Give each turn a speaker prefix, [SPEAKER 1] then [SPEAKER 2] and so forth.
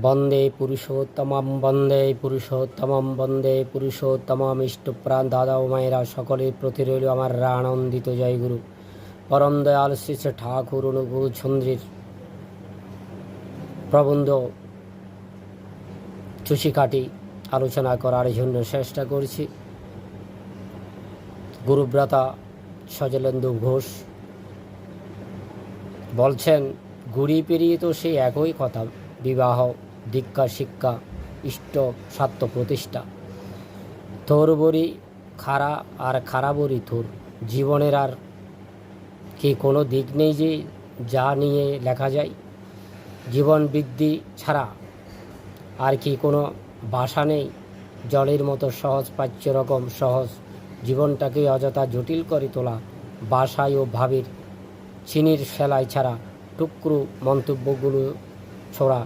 [SPEAKER 1] বন্দে পুরুষোত্তমম বন্দে পুরুষোত্তমম বন্দে পুরুষোত্তমম। ইষ্টপ্রাণ দাদা ও মায়েরা সকলের প্রতি রইল আমার আনন্দিত জয়গুরু পরম দয়াল শ্রী শ্রী ঠাকুর অনুকূল চন্দ্রের প্রবন্ধ চুষিকাটি আলোচনা করার জন্য চেষ্টা করছি। গুরুব্রতা সজলেন্দু ঘোষ বলছেন, ঘুরি পেরিয়ে তো সেই একই কথা, বিবাহ, দীক্ষা, শিক্ষা, ইষ্ট স্বার্থ প্রতিষ্ঠা। তোর বড়ি খাড়া আর খাড়া বড়ি তোর। জীবনের আর কি কোনো দিক নেই যে যা নিয়ে লেখা যায়? জীবন বৃদ্ধি ছাড়া আর কি কোনো ভাষা নেই? জলের মতো সহজ পাচ্য রকম সহজ জীবনটাকে অযথা জটিল করে তোলা ভাষায় ও ভাবের চিনির সেলাই ছাড়া টুকরো মন্তব্যগুলো ছোড়া